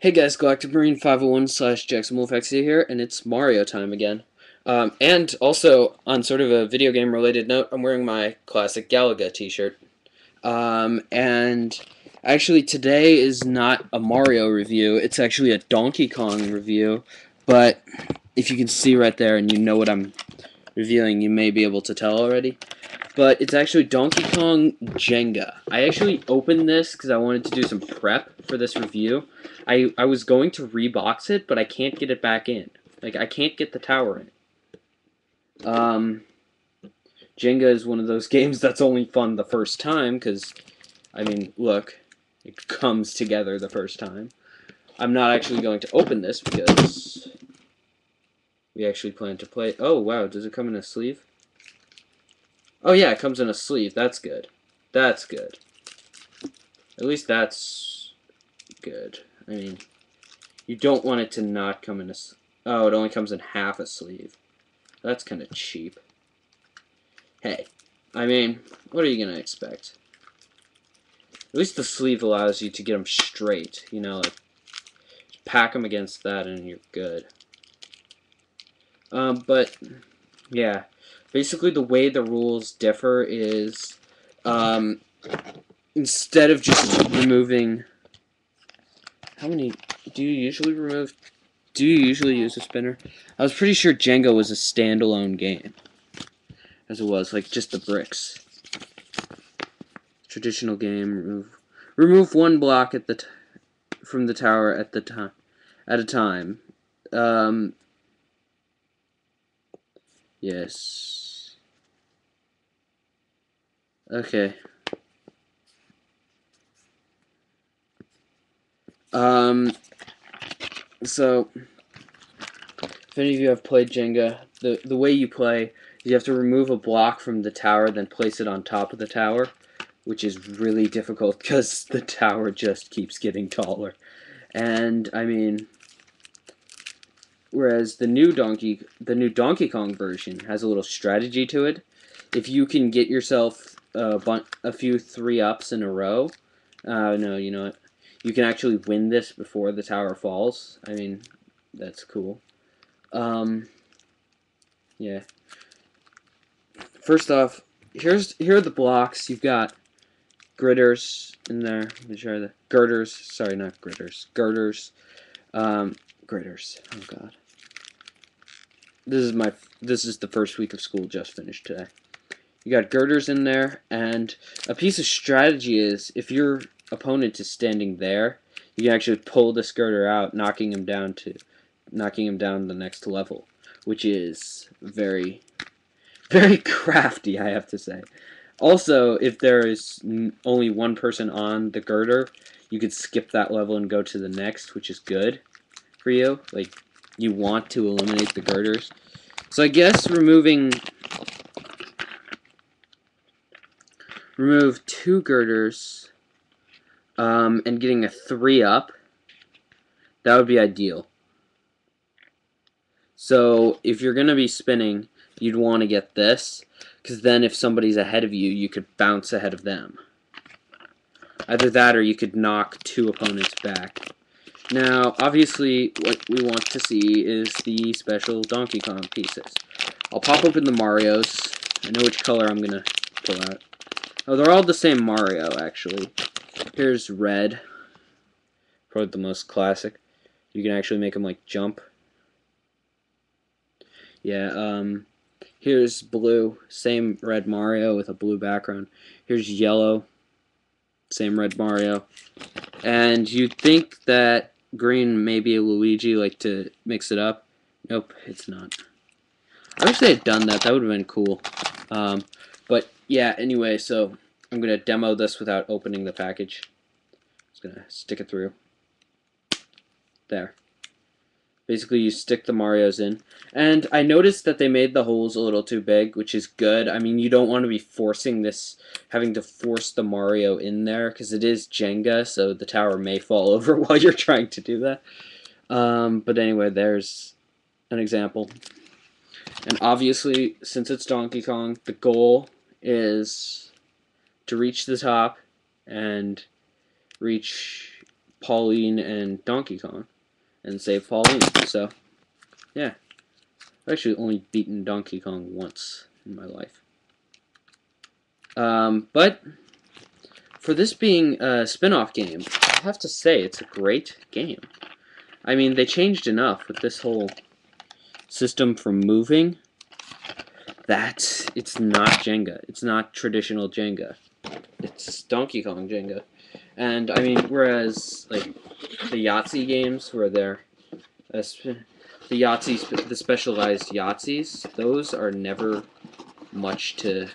Hey guys, galacticmarine501's / JacksonWolfXD here, and it's Mario time again. And also, on sort of a video game related note, I'm wearing my classic Galaga t-shirt. And actually today is not a Mario review, it's actually a Donkey Kong review, but if you can see right there and you know what I'm reviewing, you may be able to tell already. But it's actually Donkey Kong Jenga. I actually opened this because I wanted to do some prep for this review. I was going to rebox it, but I can't get it back in. Like, I can't get the tower in. Jenga is one of those games that's only fun the first time, because, I mean, look, it comes together the first time. I'm not actually going to open this because we actually plan to play. Oh, wow, does it come in a sleeve? Oh yeah, it comes in a sleeve. That's good. That's good. At least that's good. I mean, you don't want it to not come in a... Oh, it only comes in half a sleeve. That's kind of cheap. Hey, I mean, what are you going to expect? At least the sleeve allows you to get them straight. You know, like, pack them against that and you're good. But, yeah. Basically, the way the rules differ is... instead of just removing... How many do you usually remove? Do you usually use a spinner? I was pretty sure Jenga was a standalone game. As it was, like, just the bricks. Traditional game, remove one block at the from the tower at a time. Yes. Okay. So, if any of you have played Jenga, the way you play is you have to remove a block from the tower, then place it on top of the tower, which is really difficult because the tower just keeps getting taller. And, I mean, whereas the new Donkey Kong version has a little strategy to it. If you can get yourself a few 3-ups in a row, no, you know what? You can actually win this before the tower falls. I mean, that's cool. Yeah. First off, here are the blocks. You've got gritters in there, which are the girders. Sorry, not gritters. Girders. Gritters. Oh god. This is the first week of school just finished today. You got girders in there, and a piece of strategy is if your opponent is standing there, you can actually pull this girder out, knocking him down the next level, which is very, very crafty, I have to say. Also, if there is only one person on the girder, you could skip that level and go to the next, which is good for you. Like, you want to eliminate the girders. So I guess remove 2 girders and getting a 3-up, that would be ideal. So if you're going to be spinning, you'd want to get this, because then if somebody's ahead of you, you could bounce ahead of them. Either that or you could knock 2 opponents back. Now, obviously, what we want to see is the special Donkey Kong pieces. I'll pop open the Marios. I know which color I'm going to pull out. Oh, they're all the same Mario, actually. Here's red. Probably the most classic. You can actually make them, like, jump. Yeah, here's blue. Same red Mario with a blue background. Here's yellow. Same red Mario. And you'd think that green may be a Luigi, like, to mix it up. Nope, it's not. I wish they had done that. That would have been cool. But, yeah, anyway, so I'm going to demo this without opening the package. Just going to stick it through. There. Basically, you stick the Marios in. And I noticed that they made the holes a little too big, which is good. I mean, you don't want to be forcing this, having to force the Mario in there, because it is Jenga, so the tower may fall over while you're trying to do that. But anyway, there's an example. And obviously, since it's Donkey Kong, the goal is to reach the top and reach Pauline and Donkey Kong and save Pauline. So, yeah. I've actually only beaten Donkey Kong once in my life. But for this being a spin-off game, I have to say it's a great game. I mean, they changed enough with this whole system for moving that it's not Jenga. It's not traditional Jenga. It's Donkey Kong Jenga. And, I mean, whereas, like, the Yahtzee games, where they're... the specialized Yahtzees, those are never much to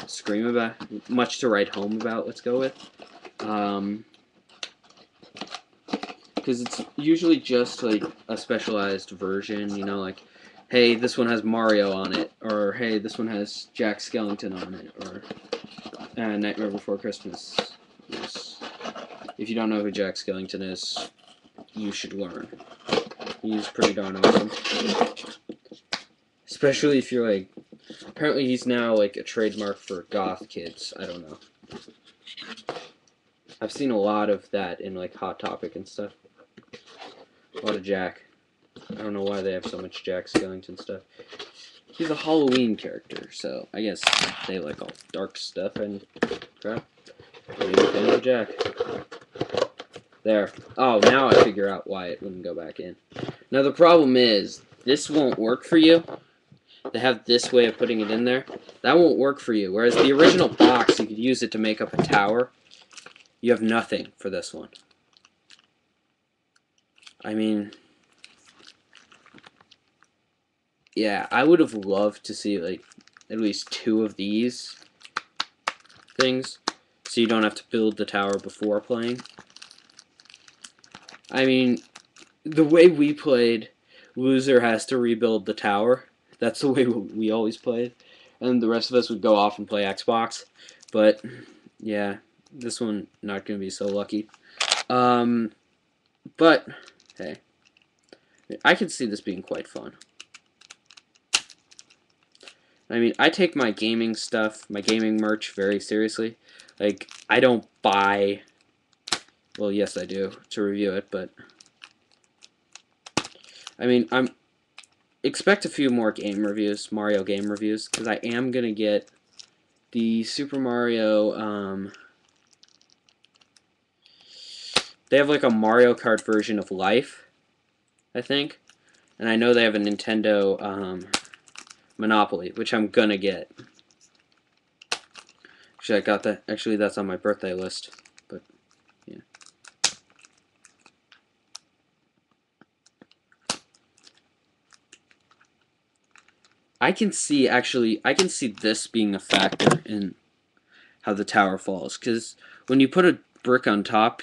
scream about, much to write home about, let's go with. Because it's usually just, like, a specialized version, you know, like, hey, this one has Mario on it, or hey, this one has Jack Skellington on it, or Nightmare Before Christmas. Yes. If you don't know who Jack Skellington is, you should learn. He's pretty darn awesome. Especially if you're, like, apparently he's now, like, a trademark for goth kids. I don't know. I've seen a lot of that in, like, Hot Topic and stuff. A lot of Jack. I don't know why they have so much Jack Skellington stuff. He's a Halloween character, so I guess they like all dark stuff and crap. Maybe a fan of Jack. There. Oh, now I figure out why it wouldn't go back in. Now the problem is, this won't work for you. They have this way of putting it in there. That won't work for you. Whereas the original box, you could use it to make up a tower. You have nothing for this one. I mean... yeah, I would have loved to see, like, at least 2 of these things, so you don't have to build the tower before playing. I mean, the way we played, loser has to rebuild the tower. That's the way we always played. And the rest of us would go off and play Xbox. But, yeah, this one not going to be so lucky. But, hey, I could see this being quite fun. I mean, I take my gaming stuff, my gaming merch very seriously. Like, I don't buy... well, yes, I do, to review it, but... I mean, expect a few more game reviews, Mario game reviews, because I am going to get the Super Mario, they have, like, a Mario Kart version of Life, I think. And I know they have a Nintendo, Monopoly, which I'm gonna get. Actually, I got that. Actually, that's on my birthday list. But, yeah. I can see this being a factor in how the tower falls. Because when you put a block on top,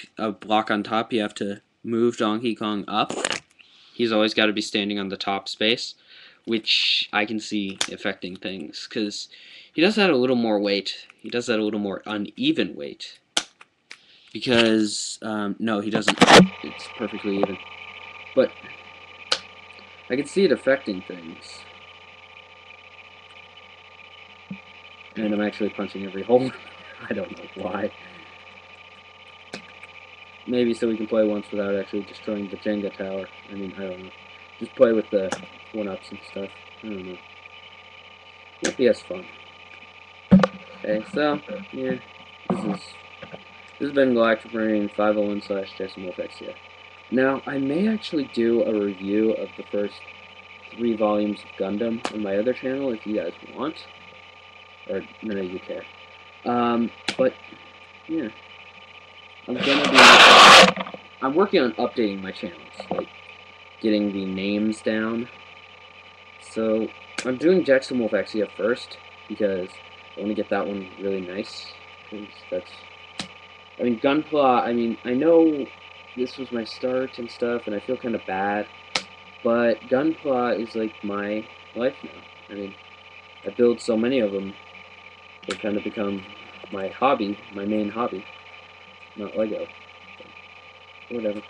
you have to move Donkey Kong up. He's always got to be standing on the top space, which I can see affecting things, because he does add a little more weight. He does add a little more uneven weight. Because, no, he doesn't. It's perfectly even. But I can see it affecting things. And I'm actually punching every hole. I don't know why. Maybe so we can play once without actually destroying the Jenga tower. I mean, I don't know. Just play with the one-ups and stuff. I don't know. Maybe that's fun. Okay, so, yeah. This has been galacticmarine501's here. Now, I may actually do a review of the first 3 volumes of Gundam on my other channel if you guys want. Or none of you care. But, yeah. I'm working on updating my channels, like, getting the names down. So, I'm doing Jackson Wolf Exia first, because I want to get that one really nice. Because that's... I mean, Gunpla, I mean, I know this was my start and stuff, and I feel kind of bad, but Gunpla is, like, my life now. I mean, I build so many of them, they kind of become my hobby, my main hobby, not Lego. So, whatever.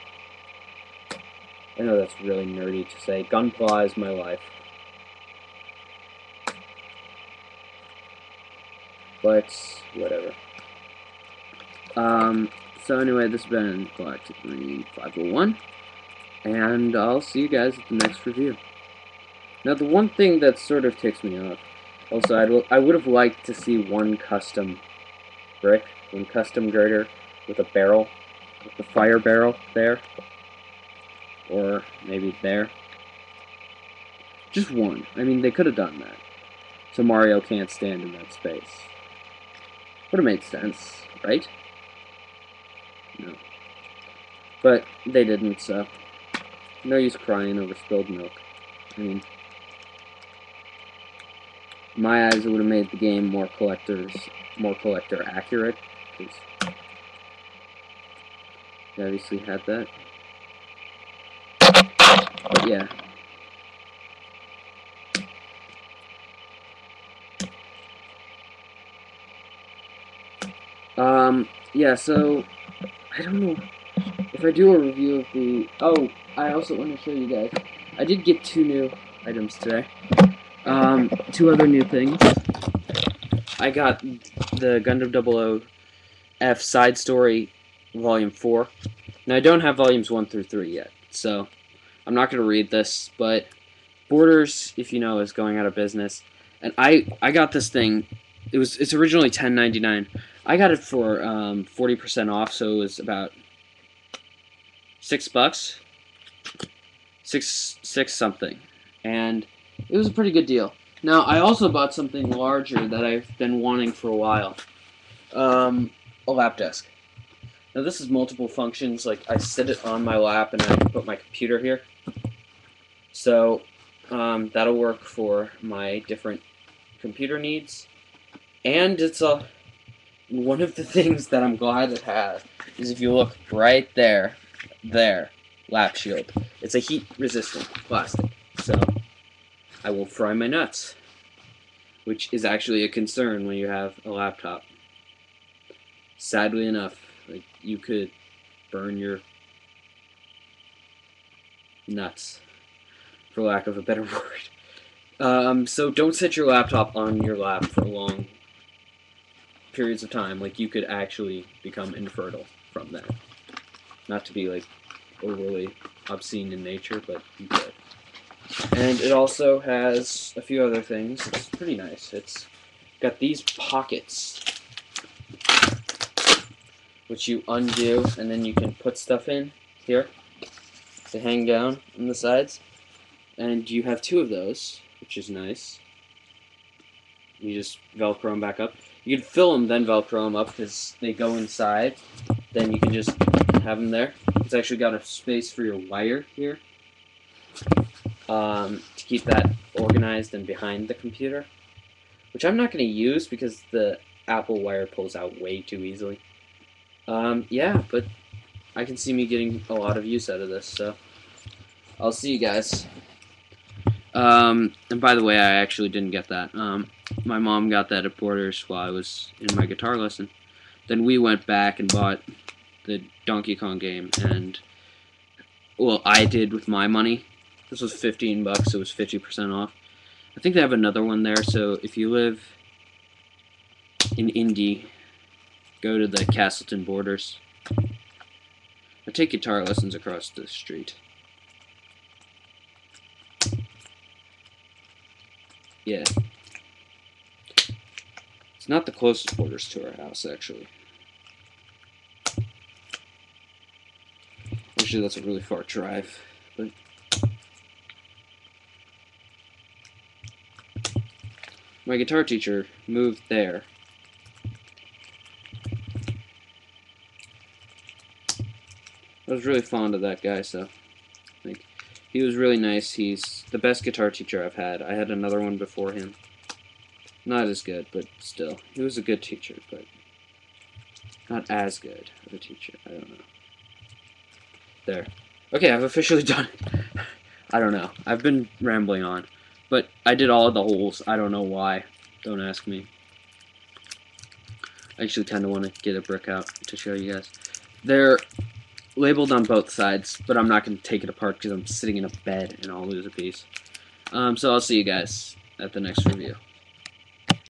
I know that's really nerdy to say. Gunpla is my life. But, whatever. So anyway, this has been galacticmarine501, and I'll see you guys at the next review. Now, the one thing that sort of ticks me off, also, I would have liked to see one custom brick, one custom girder with a barrel, with the fire barrel there, or maybe there. Just one. I mean, they could have done that, so Mario can't stand in that space. Would have made sense, right? No. But they didn't, so no use crying over spilled milk. I mean, in my eyes, it would have made the game more collector accurate, because they obviously had that. But yeah. Yeah, so I don't know if I do a review of the... Oh, I also want to show you guys. I did get 2 new items today. 2 other new things. I got the Gundam 00F Side Story Volume 4. Now, I don't have Volumes 1 through 3 yet, so I'm not going to read this, but Borders, if you know, is going out of business. And I got this thing. It's originally $10.99. I got it for 40% off, so it was about $6, six something, and it was a pretty good deal. Now, I also bought something larger that I've been wanting for a while, a lap desk. Now, this is multiple functions. Like, I sit it on my lap, and I can put my computer here. So, that'll work for my different computer needs. And it's one of the things that I'm glad it has is if you look right there, lap shield. It's a heat-resistant plastic, so I won't fry my nuts, which is actually a concern when you have a laptop. Sadly enough, like, you could burn your nuts, for lack of a better word. So don't set your laptop on your lap for long periods of time. Like, you could actually become infertile from that. Not to be, like, overly obscene in nature, but you could. And it also has a few other things. It's pretty nice. It's got these pockets, which you undo, and then you can put stuff in here. They hang down on the sides. And you have 2 of those, which is nice. You just Velcro them back up. You can fill them, then Velcro them up, because they go inside. Then you can just have them there. It's actually got a space for your wire here, to keep that organized and behind the computer, which I'm not going to use because the Apple wire pulls out way too easily. Yeah, but I can see me getting a lot of use out of this, so I'll see you guys. And by the way, I actually didn't get that. My mom got that at Borders while I was in my guitar lesson. Then we went back and bought the Donkey Kong game, and, well, I did with my money. This was $15, so it was 50% off. I think they have another one there, so if you live in Indy, go to the Castleton Borders. I take guitar lessons across the street. Yeah. It's not the closest Borders to our house, actually. Actually, that's a really far drive, but my guitar teacher moved there. I was really fond of that guy, so like, he was really nice. He's the best guitar teacher I've had. I had another one before him. Not as good, but still. He was a good teacher, but not as good of a teacher. I don't know. There. Okay, I've officially done it. I don't know. I've been rambling on. But I did all of the holes. I don't know why. Don't ask me. I actually kind of want to get a brick out to show you guys. They're labeled on both sides, but I'm not going to take it apart because I'm sitting in a bed and I'll lose a piece. So I'll see you guys at the next review.